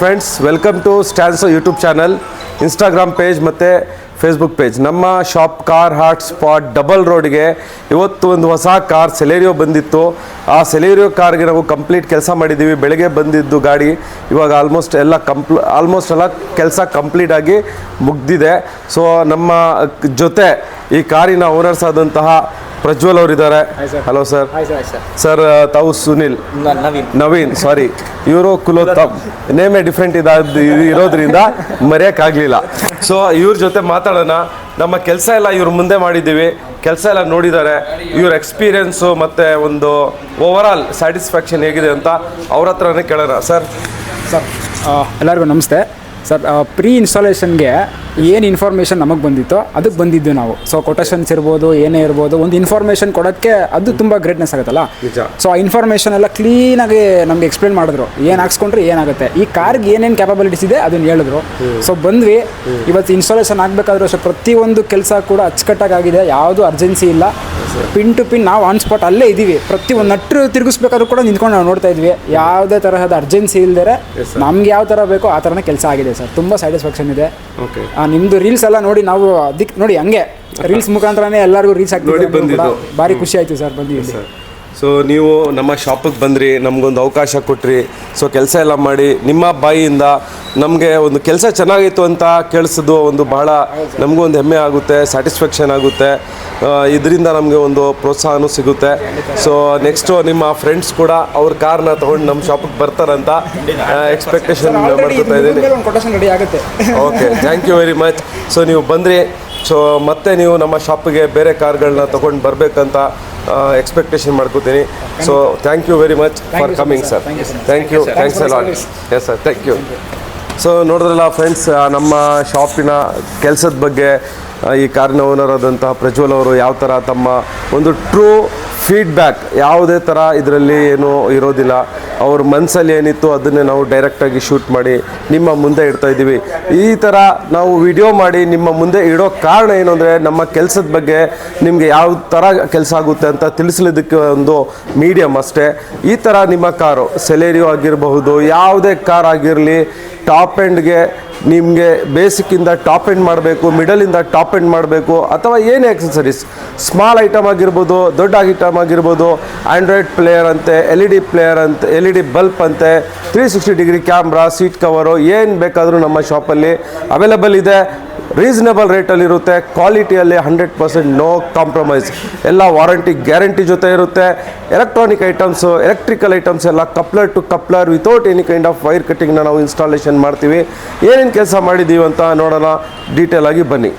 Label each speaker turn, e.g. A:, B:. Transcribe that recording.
A: Friends, welcome to Stanso YouTube channel, Instagram page ಮತ್ತು Facebook page. ನಮ್ಮ shop car hot spot double ರೋಡ್ಗೆ ಇವತ್ತು ಒಂದು ಹೊಸ ಕಾರ್ ಸೆಲೆರಿಯೋ ಬಂದಿತ್ತು. ಆ ಸೆಲೆರಿಯೋ ಕಾರ್ಗೆ ನಾವು ಕಂಪ್ಲೀಟ್ ಕೆಲಸ ಮಾಡಿದ್ದೀವಿ. ಬೆಳಗ್ಗೆ ಬಂದಿದ್ದು ಗಾಡಿ ಇವಾಗ ಆಲ್ಮೋಸ್ಟ್ ಎಲ್ಲ ಕೆಲಸ ಕಂಪ್ಲೀಟ್ ಆಗಿ ಮುಗ್ದಿದೆ. ಸೊ ನಮ್ಮ ಜೊತೆ ಈ ಕಾರಿನ ಓನರ್ಸ್ ಆದಂತಹ ಪ್ರಜ್ವಲ್ ಅವರಿದ್ದಾರೆ. Hello sir. ಸರ್ ತಾವು ಸುನಿಲ್, ನವೀನ್ ಸಾರಿ, ಇವರು ಕುಲೋತ್ತಮ್. ನೇಮೇ ಡಿಫ್ರೆಂಟ್ ಇರೋದ್ರಿಂದ ಮರೆಯೋಕ್ಕಾಗಲಿಲ್ಲ. ಸೊ ಇವ್ರ ಜೊತೆ ಮಾತಾಡೋಣ. ನಮ್ಮ ಕೆಲಸ ಎಲ್ಲ ಇವ್ರ ಮುಂದೆ ಮಾಡಿದ್ದೀವಿ, ಕೆಲಸ ಎಲ್ಲ ನೋಡಿದ್ದಾರೆ. ಇವ್ರ ಎಕ್ಸ್ಪೀರಿಯೆನ್ಸು ಮತ್ತು ಒಂದು ಓವರಾಲ್ ಸ್ಯಾಟಿಸ್ಫ್ಯಾಕ್ಷನ್ ಹೇಗಿದೆ ಅಂತ ಅವ್ರ ಹತ್ರನೇ ಕೇಳೋಣ. ಸರ್
B: ಎಲ್ಲರಿಗೂ ನಮಸ್ತೆ. ಸರ್, ಪ್ರೀ ಇನ್ಸ್ಟಾಲೇಷನ್ಗೆ ಏನು ಇನ್ಫಾರ್ಮೇಷನ್ ನಮಗೆ ಬಂದಿತ್ತೋ ಅದಕ್ಕೆ ಬಂದಿದ್ದು ನಾವು. ಸೊ ಕೊಟೇಷನ್ಸ್ ಇರ್ಬೋದು, ಏನೇ ಇರ್ಬೋದು, ಒಂದು ಇನ್ಫಾರ್ಮೇಷನ್ ಕೊಡೋಕ್ಕೆ ಅದು ತುಂಬ ಗ್ರೇಟ್ನೆಸ್ ಆಗುತ್ತಲ್ಲ. ಸೊ ಆ ಇನ್ಫಾರ್ಮೇಷನ್ ಎಲ್ಲ ಕ್ಲೀನಾಗಿ ನಮಗೆ ಎಕ್ಸ್ಪ್ಲೇನ್ ಮಾಡಿದ್ರು. ಏನು ಹಾಕ್ಸ್ಕೊಂಡ್ರೆ ಏನಾಗುತ್ತೆ, ಈ ಕಾರ್ಗೆ ಏನೇನು ಕ್ಯಾಪಬಿಲಿಟೀಸ್ ಇದೆ ಅದನ್ನು ಹೇಳಿದ್ರು. ಸೊ ಬಂದ್ವಿ. ಇವತ್ತು ಇನ್ಸ್ಟಾಲೇಷನ್ ಆಗಬೇಕಾದ್ರೂ ಅಷ್ಟೇ ಪ್ರತಿಯೊಂದು ಕೆಲಸ ಕೂಡ ಅಚ್ಚುಕಟ್ಟಾಗಿದೆ, ಯಾವುದೂ ಅರ್ಜೆನ್ಸಿ ಇಲ್ಲ. ಪಿನ್ ಟು ಪಿನ್ ನಾವು ಆನ್ ಸ್ಪಾಟ್ ಅಲ್ಲೇ ಇದ್ದೀವಿ. ಪ್ರತಿಯೊಂದು ನಟ್ರು ತಿರುಗಿಸ್ಬೇಕಾದ್ರೂ ಕೂಡ ನಿಂತ್ಕೊಂಡು ನಾವು ನೋಡ್ತಾ ಇದ್ವಿ. ಯಾವುದೇ ತರಹದ ಅರ್ಜೆನ್ಸಿ ಇಲ್ಲದೆ ನಮ್ಗೆ ಯಾವ ಥರ ಬೇಕೋ ಆ ಥರನೇ ಕೆಲಸ ಆಗಿದೆ ಸರ್. ತುಂಬ ಸ್ಯಾಟಿಸ್ಫ್ಯಾಕ್ಷನ್ ಇದೆ. ನಿಮ್ಮದು ರೀಲ್ಸ್ ಎಲ್ಲ ನೋಡಿ ನಾವು ಅದಕ್ಕೆ ನೋಡಿ ಹಂಗೆ ರೀಲ್ಸ್ ಮುಖಾಂತರನೇ ಎಲ್ಲರಿಗೂ ರೀಚ್ ಆಗ್ತೀವಿ. ಭಾರಿ ಖುಷಿ ಆಯಿತು ಸರ್ ಬಂದು.
A: ಸೊ ನೀವು ನಮ್ಮ ಶಾಪಿಗೆ ಬಂದ್ರಿ, ನಮಗೊಂದು ಅವಕಾಶ ಕೊಟ್ರಿ. ಸೊ ಕೆಲಸ ಎಲ್ಲ ಮಾಡಿ ನಿಮ್ಮ ಬಾಯಿಯಿಂದ ನಮಗೆ ಒಂದು ಕೆಲಸ ಚೆನ್ನಾಗಿತ್ತು ಅಂತ ಕೇಳಿಸೋದು ಒಂದು ಬಹಳ ನಮಗೂ ಒಂದು ಹೆಮ್ಮೆ ಆಗುತ್ತೆ, ಸ್ಯಾಟಿಸ್ಫ್ಯಾಕ್ಷನ್ ಆಗುತ್ತೆ. ಇದರಿಂದ ನಮಗೆ ಒಂದು ಪ್ರೋತ್ಸಾಹನೂ ಸಿಗುತ್ತೆ. ಸೊ ನೆಕ್ಸ್ಟು ನಿಮ್ಮ ಫ್ರೆಂಡ್ಸ್ ಕೂಡ ಅವ್ರ ಕಾರ್ನ ತೊಗೊಂಡು ನಮ್ಮ ಶಾಪಿಗೆ ಬರ್ತಾರಂತ ಎಕ್ಸ್ಪೆಕ್ಟೇಷನ್ ಮಾಡ್ಕೊತಾ ಇದ್ದೀನಿ. Okay, thank you very much. So ನೀವು ಬಂದ್ರಿ. ಸೊ ಮತ್ತೆ ನೀವು ನಮ್ಮ ಶಾಪಿಗೆ ಬೇರೆ ಕಾರ್ಗಳನ್ನ ತೊಗೊಂಡು ಬರಬೇಕಂತ ಎಕ್ಸ್ಪೆಕ್ಟೇಷನ್ ಮಾಡ್ಕೋತೀನಿ. So thank you very much for coming sir. Thank you, thanks a lot. Yes sir, thank you. So ನೋಡಿದ್ರಲ್ಲ ಫ್ರೆಂಡ್ಸ್, ನಮ್ಮ ಶಾಪಿನ ಕೆಲಸದ ಬಗ್ಗೆ ಈ ಕಾರಿನ ಓನರ್ ಆದಂತಹ ಪ್ರಜ್ವಲ್ ಅವರು ಯಾವ ಥರ ತಮ್ಮ ಒಂದು ಟ್ರೂ ಫೀಡ್ಬ್ಯಾಕ್, ಯಾವುದೇ ಥರ ಇದರಲ್ಲಿ ಏನೂ ಇರೋದಿಲ್ಲ. ಅವ್ರ ಮನಸ್ಸಲ್ಲಿ ಏನಿತ್ತು ಅದನ್ನೇ ನಾವು ಡೈರೆಕ್ಟಾಗಿ ಶೂಟ್ ಮಾಡಿ ನಿಮ್ಮ ಮುಂದೆ ಇಡ್ತಾ ಇದ್ದೀವಿ. ಈ ಥರ ನಾವು ವಿಡಿಯೋ ಮಾಡಿ ನಿಮ್ಮ ಮುಂದೆ ಇಡೋ ಕಾರಣ ಏನು ಅಂದರೆ, ನಮ್ಮ ಕೆಲಸದ ಬಗ್ಗೆ ನಿಮಗೆ ಯಾವ ಥರ ಕೆಲಸ ಆಗುತ್ತೆ ಅಂತ ತಿಳಿಸ್ಲಿದ್ದಕ್ಕೆ ಒಂದು ಮೀಡಿಯಮ್ ಅಷ್ಟೇ. ಈ ಥರ ನಿಮ್ಮ ಕಾರು ಸೆಲೆರಿಯೋ ಆಗಿರಬಹುದು, ಯಾವುದೇ ಕಾರ್ ಆಗಿರಲಿ, ಟಾಪ್ ಎಂಡ್ಗೆ ನಿಮಗೆ ಬೇಸಿಕ್ಕಿಂದ ಟಾಪ್ ಎಂಡ್ ಮಾಡಬೇಕು, ಮಿಡಲಿಂದ ಟಾಪ್ ಎಂಡ್ ಮಾಡಬೇಕು, ಅಥವಾ ಏನೇ ಆಕ್ಸೆಸರೀಸ್, ಸ್ಮಾಲ್ ಐಟಮ್ ಆಗಿರ್ಬೋದು, ದೊಡ್ಡ ಐಟಮ್ ಆಗಿರ್ಬೋದು, ಆ್ಯಂಡ್ರಾಯ್ಡ್ ಪ್ಲೇಯರ್ ಅಂತೆ, LED ಪ್ಲೇಯರ್ ಅಂತೆ, LED ಬಲ್ಪ್ ಅಂತೆ, 360 ಡಿಗ್ರಿ ಕ್ಯಾಮ್ರಾ, ಸೀಟ್ ಕವರು, ಏನು ಬೇಕಾದರೂ ನಮ್ಮ ಶಾಪಲ್ಲಿ ಅವೈಲೇಬಲ್ ಇದೆ. ರೀಸನೇಬಲ್ ರೇಟಲ್ಲಿರುತ್ತೆ, ಕ್ವಾಲಿಟಿಯಲ್ಲಿ 100% ನೋ ಕಾಂಪ್ರಮೈಸ್. ಎಲ್ಲ ವಾರಂಟಿ ಗ್ಯಾರಂಟಿ ಜೊತೆ ಇರುತ್ತೆ. ಎಲೆಕ್ಟ್ರಾನಿಕ್ ಐಟಮ್ಸು, ಎಲೆಕ್ಟ್ರಿಕಲ್ ಐಟಮ್ಸ್ ಎಲ್ಲ coupler to coupler without any kind of wire ಕಟ್ಟಿಂಗ್ನ ನಾವು ಇನ್ಸ್ಟಾಲೇಷನ್ ಮಾಡ್ತೀವಿ. ಏನೇನು ಕೆಲಸ ಮಾಡಿದ್ದೀವಿ ಅಂತ ನೋಡೋಣ ಡೀಟೇಲ್ ಆಗಿ ಬನ್ನಿ.